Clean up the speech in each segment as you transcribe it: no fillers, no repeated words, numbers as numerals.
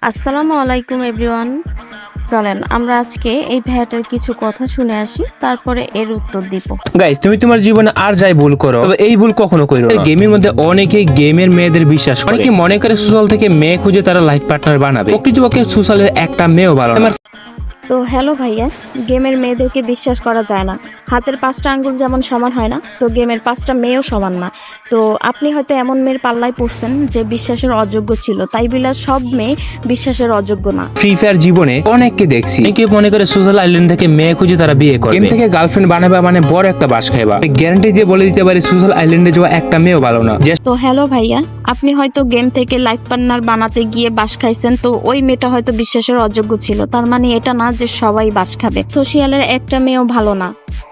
আসসালামু আলাইকুম এভরিওয়ান। চলেন আমরা আজকে এই ভাইয়াটার কিছু কথা শুনে আসি, তারপরে এর উত্তর দিব। গাইস, তুমি তোমার জীবনে আর যাই ভুল করো, তবে এই ভুল কখনো করো না। গেমের মধ্যে অনেকেই গেমের মেয়েদের বিশ্বাস করে। অনেকে মনে করে সোশ্যাল থেকে মেয়ে খুঁজে তারা লাইফ পার্টনার বানাবে। প্রকৃতপক্ষে সোশ্যালের একটা মেয়েও ভালো না। তো হ্যালো ভাইয়া, গেমের মেয়েদেরকে বিশ্বাস করা যায় না। হাতের 5টা আঙ্গুল যেমন সমান হয় না, তো গেমের 5টা মেয়েও সমান না। তো আপনি হয়তো এমন মেয়ের পাল্লায় পড়ছেন যে বিশ্বাসের অযোগ্য ছিল, তাই বিলা সব মেয়ে বিশ্বাসের অযোগ্য না। ফ্রি ফায়ার জীবনে অনেককে দেখছি, অনেকে মনে করে সোশ্যাল আইল্যান্ড থেকে মেয়ে খুঁজে তারা বিয়ে করে। গেম থেকে গার্লফ্রেন্ড বানাবে মানে বড় একটা বাস খাইবা। গ্যারান্টি দিয়ে বলে দিতে পারি সোশ্যাল আইল্যান্ডে যাওয়া একটা মেয়েও ভালো না। তো হ্যালো ভাইয়া, আপনি হয়তো গেম থেকে লাইফ পার্টনার বানাতে গিয়ে বাস খাইছেন, তো ওই মেয়েটা হয়তো বিশ্বাসের অযোগ্য ছিল, তার মানে এটা না যে সবাই বাস খাবে। সোশিয়ালের একটা মেয়েও ভালো না।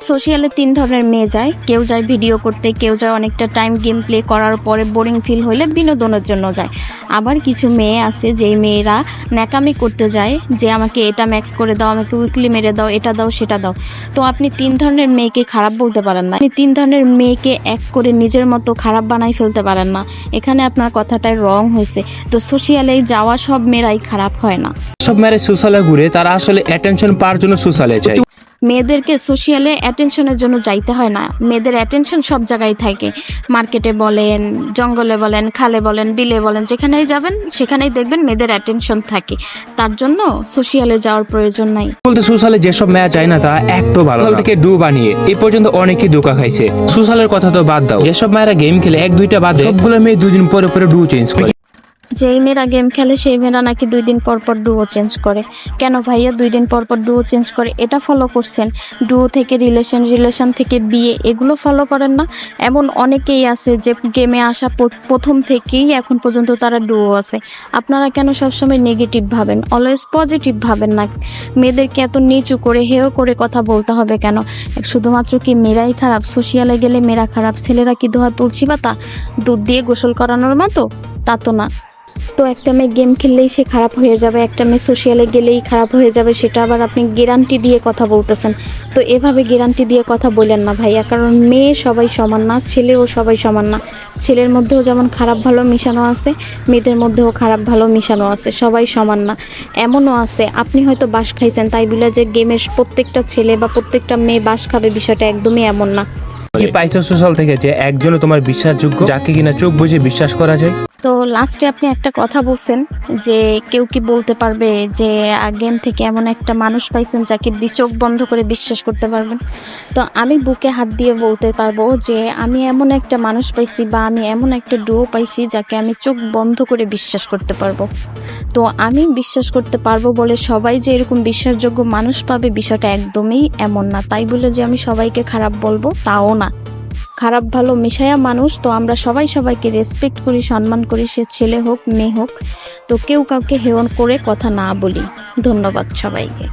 সোশিয়ালে 3 ধরনের মেয়ে যায়। কেউ যায় ভিডিও করতে, কেউ যায় অনেকটা টাইম গেম প্লে করার পরে বোরিং ফিল হলে বিনোদনের জন্য যায়। আবার কিছু মেয়ে আছে যেই মেয়েরা ন্যাকামি করতে যায়, যে আমাকে এটা ম্যাক্স করে দাও, আমাকে উইকলি মেরে দাও, এটা দাও সেটা দাও। তো আপনি 3 ধরনের মেয়েকে খারাপ বলতে পারেন না। আপনি 3 ধরনের মেয়েকে এক করে নিজের মতো খারাপ বানাই ফেলতে পারেন না। এখানে আপনার কথাটাই রং হয়েছে। তো সোশিয়ালে যাওয়া সব মেয়েরাই খারাপ হয় না। সব মেয়েরা সোশ্যালে ঘুরে, তারা আসলে অ্যাটেনশন পাওয়ার জন্য সোশ্যালে যায়। মেয়েদেরকে সোশিয়ালে অ্যাটেনশনের জন্য যাইতে হয় না। মেয়েদের অ্যাটেনশন সব জায়গায় থাকে। মার্কেটে বলেন, জঙ্গলে বলেন, খালে বলেন, বিলে বলেন, যেখানেই যাবেন সেখানেই দেখবেন মেয়েদের অ্যাটেনশন থাকে। তার জন্য সোশিয়ালে যাওয়ার প্রয়োজন নাই। বলতে সোশ্যালে যেসব মেয়া যায় না তারা একটু ভালো না। থেকে ডু বানিয়ে এই পর্যন্ত অনেকেই ধোঁকা খাইছে। সোশ্যালের কথা তো বাদ দাও, যেসব মেয়েরা গেম খেলে 1-2টা বাদে সবগুলো মেয়ে 2 দিন পরে পরে ডু চেঞ্জ করে। যেই মেয়েরা গেম খেলে সেই মেয়েরা নাকি 2 দিন পর পর ডুও চেঞ্জ করে। কেন ভাইয়া 2 দিন পর পর ডুও চেঞ্জ করে? এটা ফলো করছেন? ডুও থেকে রিলেশন থেকে বিয়ে, এগুলো ফলো করেন না? এমন অনেকেই আছে যে গেমে আসা প্রথম থেকেই এখন পর্যন্ত তারা ডুও আছে। আপনারা কেন সবসময় নেগেটিভ ভাবেন? অলওয়েজ পজিটিভ ভাবেন না। মেয়েদেরকে এত নিচু করে হেয় করে কথা বলতে হবে কেন? শুধুমাত্র কি মেয়েরাই খারাপ? সোশিয়ালে গেলে মেয়েরা খারাপ? ছেলেরা কি দোহা তুলসী পাতা দুধ দিয়ে গোসল করানোর মতো? তা তো না। তো একটা মেয়ে গেম খেললেই সে খারাপ হয়ে যাবে, একটা মেয়ে সোশিয়ালে গেলেই খারাপ হয়ে যাবে, সেটা আবার আপনি গ্যারান্টি দিয়ে কথা বলতেছেন। তো এভাবে গ্যারান্টি দিয়ে কথা বলেন না ভাইয়া, কারণ মেয়ে সবাই সমান না, ছেলেও সবাই সমান না। ছেলের মধ্যেও যেমন খারাপ ভালো মিশানো আছে, মেয়েদের মধ্যেও খারাপ ভালো মিশানো আছে, সবাই সমান না। এমনও আছে আপনি হয়তো বাস খাইছেন, তাই বলে যে গেমের প্রত্যেকটা ছেলে বা প্রত্যেকটা মেয়ে বাস খাবে, বিষয়টা একদমই এমন না। কি পাইছো সোশ্যাল থেকে যে একজনও তোমার বিশ্বাসযোগ্য, যাকে কিনা চোখ বুঝে বিশ্বাস করা যায়? তো লাস্টে আপনি একটা কথা বলছেন যে কেউ কি বলতে পারবে যে গেম থেকে এমন একটা মানুষ পাইছেন যাকে চোখ বন্ধ করে বিশ্বাস করতে পারবেন। তো আমি বুকে হাত দিয়ে বলতে পারবো যে আমি এমন একটা মানুষ পাইছি, বা আমি এমন একটা ডুও পাইছি যাকে আমি চোখ বন্ধ করে বিশ্বাস করতে পারবো। তো আমি বিশ্বাস করতে পারবো বলে সবাই যে এরকম বিশ্বাসযোগ্য মানুষ পাবে, বিষয়টা একদমই এমন না। তাই বলে যে আমি সবাইকে খারাপ বলবো তাও না। খারাপ ভালো মিশায়া মানুষ, তো আমরা সবাই সবাইকে রেসপেক্ট করি, সম্মান করি, সে ছেলে হোক মেয়ে হোক। তো কেউ কাউকে হেয়ন করে কথা না বলি। ধন্যবাদ সবাইকে।